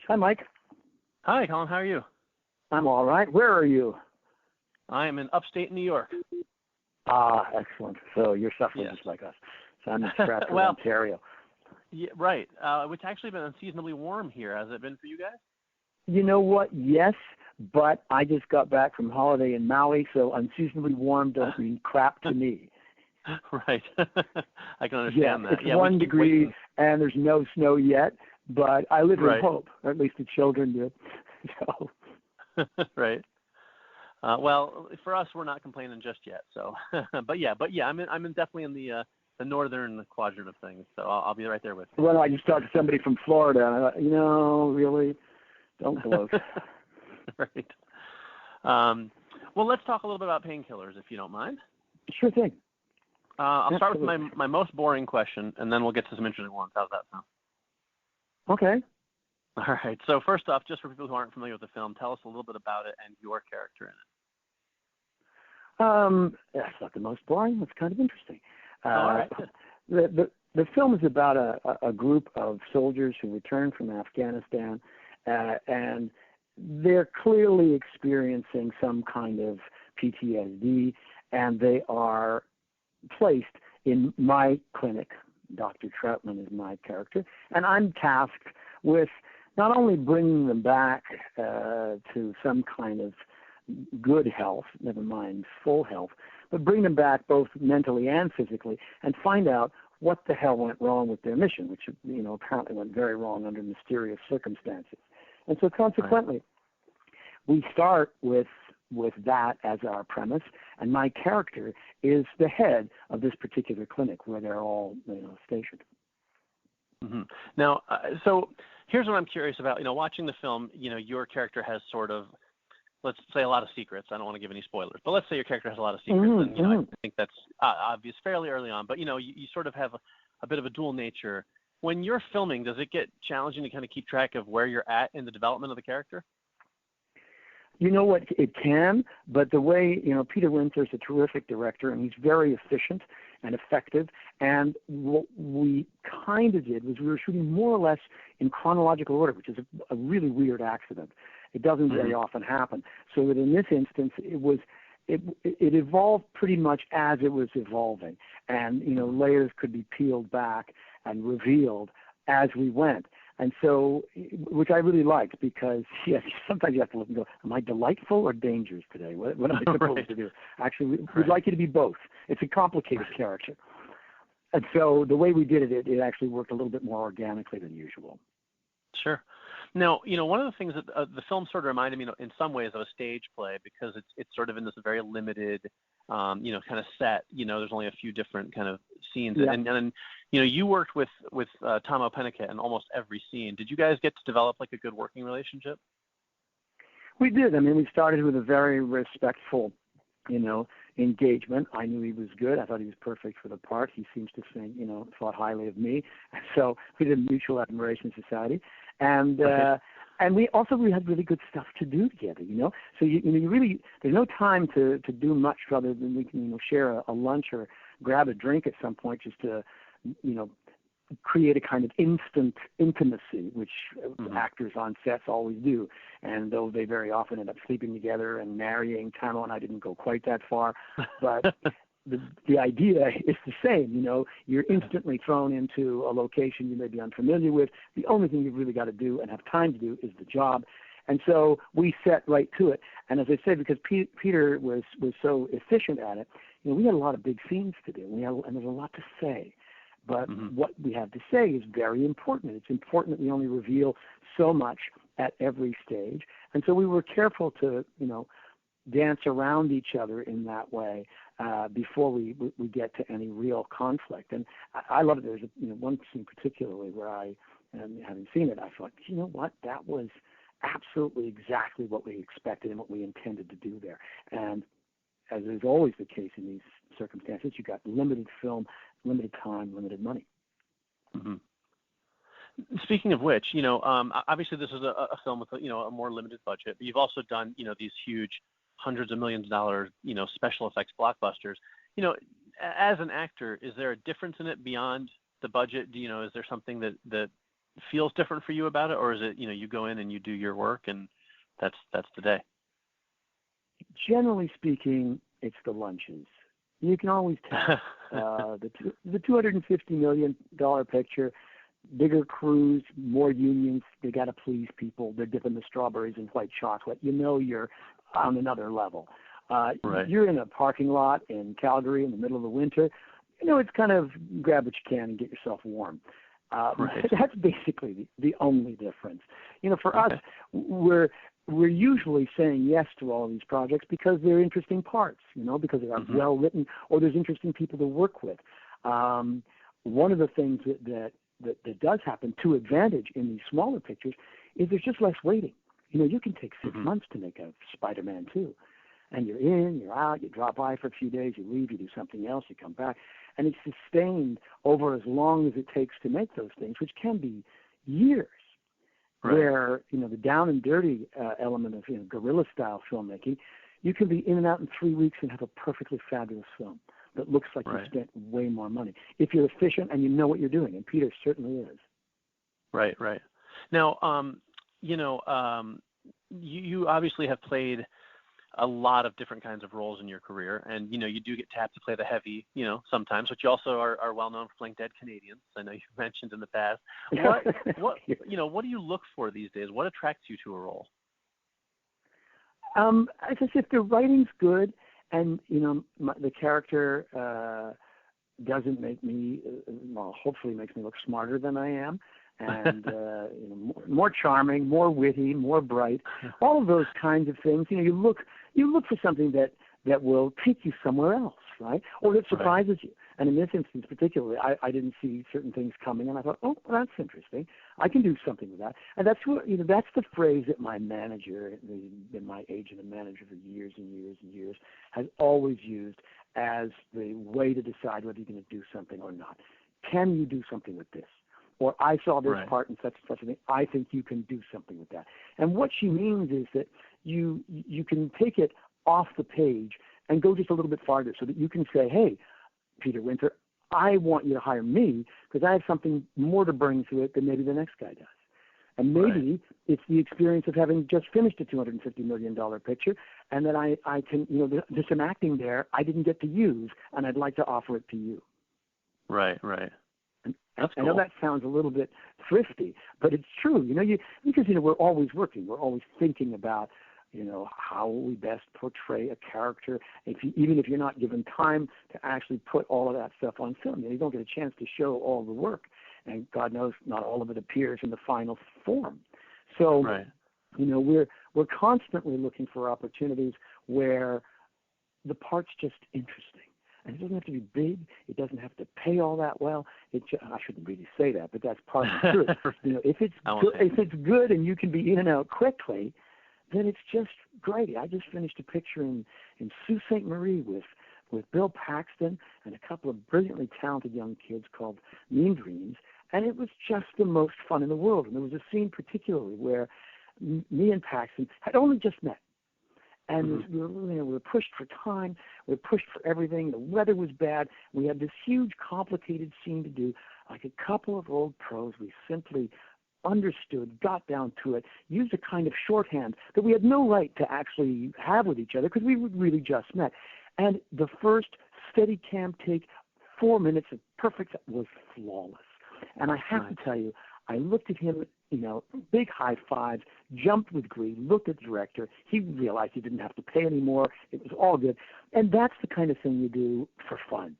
Hi, Mike. Hi, Colm. How are you? I'm all right. Where are you? I am in upstate New York. Ah, excellent. So you're suffering Yes. just like us. So I'm in Stratford, Well, Ontario. yeah, right. It's actually been unseasonably warm here. Has it been for you guys? You know what? Yes, but I just got back from holiday in Maui, so unseasonably warm don't mean crap to me. Right. I can Yeah, understand that. it's 1 degree and there's no snow yet, but I live in Right. hope, or at least the children do. So. Right. Well, for us, we're not complaining just yet. So, but yeah, I'm definitely in the northern quadrant of things. So I'll be right there with you. Well, I just talked to somebody from Florida, and I thought, really, don't gloat. Right. Well, let's talk a little bit about Painkillers, if you don't mind. Sure thing. I'll start with my most boring question, and then we'll get to some interesting ones. How's that sound? Okay. All right. So first off, just for people who aren't familiar with the film, tell us a little bit about it and your character in it. That's not the most boring. That's kind of interesting. All right. The film is about a group of soldiers who return from Afghanistan, and they're clearly experiencing some kind of PTSD, and they are placed in my clinic. Dr. Troutman is my character, and I'm tasked with not only bringing them back to some kind of good health, never mind full health, but bring them back both mentally and physically and find out what the hell went wrong with their mission, which, apparently went very wrong under mysterious circumstances. And so consequently, we start with that as our premise, and my character is the head of this particular clinic where they're all, stationed. Mm-hmm. Now, so here's what I'm curious about. Watching the film, your character has sort of, let's say, a lot of secrets. I don't want to give any spoilers, but let's say your character has a lot of secrets, and I think that's obvious fairly early on. But you sort of have a bit of a dual nature. When you're filming, does it get challenging to kind of keep track of where you're at in the development of the character? You know what? It can, but the way, Peter Winter's a terrific director, and he's very efficient and effective. And what we kind of did was we were shooting more or less in chronological order, which is a really weird accident. It doesn't very often happen. So that in this instance, it evolved pretty much as it was evolving. And, layers could be peeled back and revealed as we went. And so, which I really liked, because sometimes you have to look and go, am I delightful or dangerous today? What am I supposed to do? Actually, we'd like you to be both. It's a complicated character. And so the way we did it actually worked a little bit more organically than usual. Sure. Now, one of the things that the film sort of reminded me, in some ways, of a stage play, because it's sort of in this very limited, kind of set. There's only a few different kind of scenes, and you worked with Tom O'Pennicott in almost every scene. Did you guys get to develop like a good working relationship? We did. I mean, we started with a very respectful, engagement. I knew he was good. I thought he was perfect for the part. He seems to think, thought highly of me. So we did a mutual admiration society. And and we had really good stuff to do together, So you really, there's no time to do much other than we can, share a lunch or grab a drink at some point just to, create a kind of instant intimacy, which actors on sets always do. And though they very often end up sleeping together and marrying, Tamo and I didn't go quite that far, but the idea is the same. You're instantly thrown into a location you may be unfamiliar with. The only thing you've really got to do and have time to do is the job. And so we set right to it. And as I said, because Peter was so efficient at it, we had a lot of big scenes to do, and there's a lot to say. But what we have to say is very important. It's important that we only reveal so much at every stage. And so we were careful to, dance around each other in that way before we get to any real conflict. And I love it. There's one scene particularly where having seen it, I thought, what? That was absolutely exactly what we expected and what we intended to do there. And as is always the case in these circumstances, you got limited film, limited time, limited money. Mm-hmm. Speaking of which, obviously this is a film with a more limited budget, but you've also done these huge hundreds of millions of dollars special effects blockbusters. As an actor, is there a difference in it beyond the budget? Is there something that feels different for you about it, or is it, you go in and you do your work and that's the day? Generally speaking, it's the lunches. You can always tell. The $250 million picture, bigger crews, more unions. They got to please people. They're dipping the strawberries in white chocolate. You're on another level. Right. You're in a parking lot in Calgary in the middle of the winter. It's kind of grab what you can and get yourself warm. Right. That's basically the only difference. For Okay. us, we're usually saying yes to all of these projects because they're interesting parts, because they are well written or there's interesting people to work with. One of the things that does happen to advantage in these smaller pictures is there's just less waiting. You can take 6 months to make a Spider-Man 2. And you're in, you're out, you drop by for a few days, you leave, you do something else, you come back. And it's sustained over as long as it takes to make those things, which can be years. Right. Where, the down and dirty element of guerrilla-style filmmaking, you can be in and out in 3 weeks and have a perfectly fabulous film that looks like you spent way more money. If you're efficient and you know what you're doing, and Peter certainly is. Right. Now, you obviously have played a lot of different kinds of roles in your career, and you do get tapped to play the heavy, sometimes, but you also are well known for playing dead Canadians. I know you've mentioned in the past. What do you look for these days? What attracts you to a role? As I said, if the writing's good, and the character doesn't make me, hopefully makes me look smarter than I am, and more charming, more witty, more bright, all of those kinds of things. You look for something that will take you somewhere else, right? Or that surprises you. And in this instance particularly, I didn't see certain things coming, and I thought, oh, well, that's interesting. I can do something with that. And that's what that's the phrase that my manager, been my agent and manager for years and years and years, has always used as the way to decide whether you're going to do something or not. Can you do something with this? Or I saw this part in such and such a thing. I think you can do something with that. And what she means is that you can take it off the page and go just a little bit farther so that you can say, hey, Peter Winter, I want you to hire me because I have something more to bring to it than maybe the next guy does. And maybe it's the experience of having just finished a $250 million picture and that I can, there's some acting there I didn't get to use and I'd like to offer it to you. Right. That's cool. I know that sounds a little bit thrifty, but it's true. Because we're always working. We're always thinking about, how will we best portray a character. Even if you're not given time to actually put all of that stuff on film, you don't get a chance to show all the work. And God knows not all of it appears in the final form. So, we're constantly looking for opportunities where the part's just interesting. And it doesn't have to be big. It doesn't have to pay all that well. I shouldn't really say that, but that's part of the truth. If it's good and you can be in and out quickly, then it's just great. I just finished a picture in Sault Ste. Marie with Bill Paxton and a couple of brilliantly talented young kids called Mean Dreams, and it was just the most fun in the world. And there was a scene particularly where me and Paxton had only just met. And we were pushed for time. We were pushed for everything. The weather was bad. We had this huge, complicated scene to do. Like a couple of old pros, we simply understood, got down to it, used a kind of shorthand that we had no right to actually have with each other because we really just met. And the first steady cam take, 4 minutes of perfect, was flawless. And I have to tell you, I looked at him, big high fives, jumped with glee, looked at the director. He realized he didn't have to pay anymore. It was all good. And that's the kind of thing you do for fun.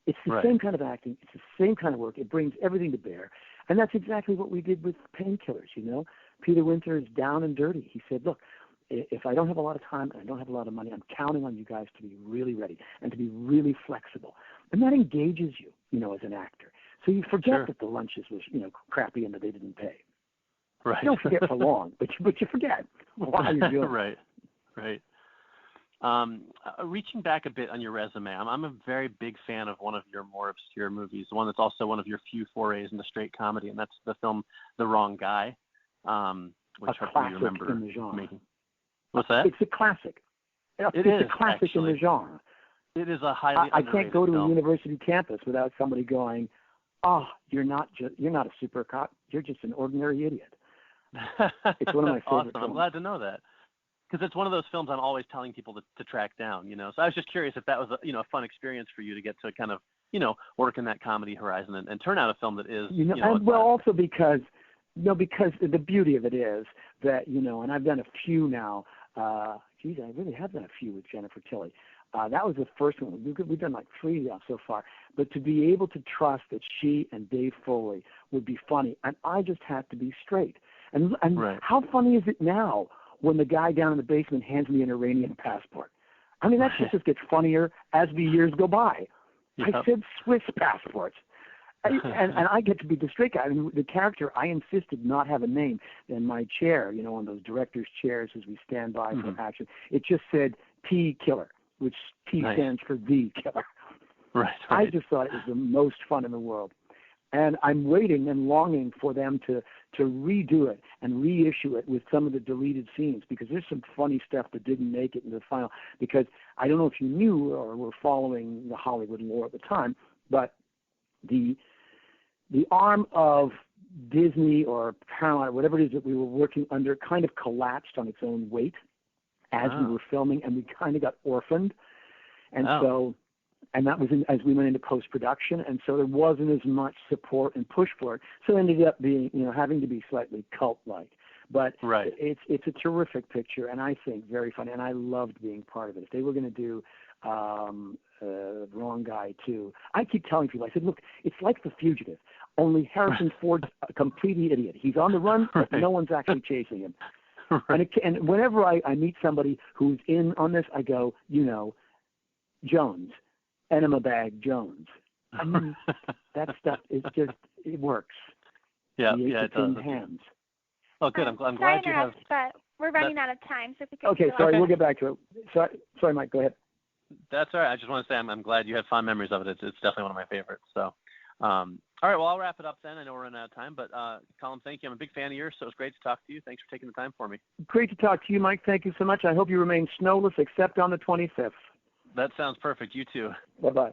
It's the same kind of acting. It's the same kind of work. It brings everything to bear. And that's exactly what we did with Painkillers, Peter Winter is down and dirty. He said, look, if I don't have a lot of time and I don't have a lot of money, I'm counting on you guys to be really ready and to be really flexible. And that engages you, as an actor. So you forget that the lunches was, crappy and that they didn't pay. Right. You don't forget for long, but you forget why you're doing it. Right. Reaching back a bit on your resume, I'm a very big fan of one of your more obscure movies, the one that's also one of your few forays into straight comedy, and that's the film The Wrong Guy, which a hopefully classic you remember in the genre. making. What's that? It's a classic. It's a classic actually. in the genre. It is a highly I can't go to film. a university campus without somebody going, oh, you're not a super cop. You're just an ordinary idiot. It's one of my favorite Awesome. films. I'm glad to know that. Because it's one of those films I'm always telling people to track down, So I was just curious if that was a fun experience for you to get to kind of, work in that comedy horizon and turn out a film that is, also because the beauty of it is that, and I've done a few now. I really have done a few with Jennifer Tilly. That was the first one. We've done like 3 so far. But to be able to trust that she and Dave Foley would be funny, and I just had to be straight. And right. How funny is it now when the guy down in the basement hands me an Iranian passport? I mean, that shit just gets funnier as the years go by. Yep. I said Swiss passports. and I get to be the straight guy. I mean, the character, I insisted not have a name. In my chair, on those director's chairs as we stand by for action, it just said T Killer, which T stands for The Killer. Right. I just thought it was the most fun in the world. And I'm waiting and longing for them to redo it and reissue it with some of the deleted scenes, because there's some funny stuff that didn't make it in the final. Because I don't know if you knew or were following the Hollywood lore at the time, but the arm of Disney or Paramount or whatever it is that we were working under kind of collapsed on its own weight as we were filming, and we kind of got orphaned. And and that was as we went into post-production, and so there wasn't as much support and push for it. So it ended up being, having to be slightly cult-like. But it's a terrific picture, and I think very funny, and I loved being part of it. If they were going to do Wrong Guy too, I keep telling people, I said, look, it's like The Fugitive, only Harrison Ford's a complete idiot. He's on the run, but no one's actually chasing him. Right. And whenever I meet somebody who's in on this, I go, Jones. Enema Bag Jones. I mean, that stuff is just, it works. Yeah, it does. Hands. Oh, good. I'm glad you have. But we're running out of time, so if we could. Okay, sorry. We'll get back to it. Sorry, Mike. Go ahead. That's all right. I just want to say I'm glad you had fond memories of it. It's definitely one of my favorites. So, all right. Well, I'll wrap it up then. I know we're running out of time, but Colm, thank you. I'm a big fan of yours, so it's great to talk to you. Thanks for taking the time for me. Great to talk to you, Mike. Thank you so much. I hope you remain snowless except on the 25th. That sounds perfect. You too. Bye-bye.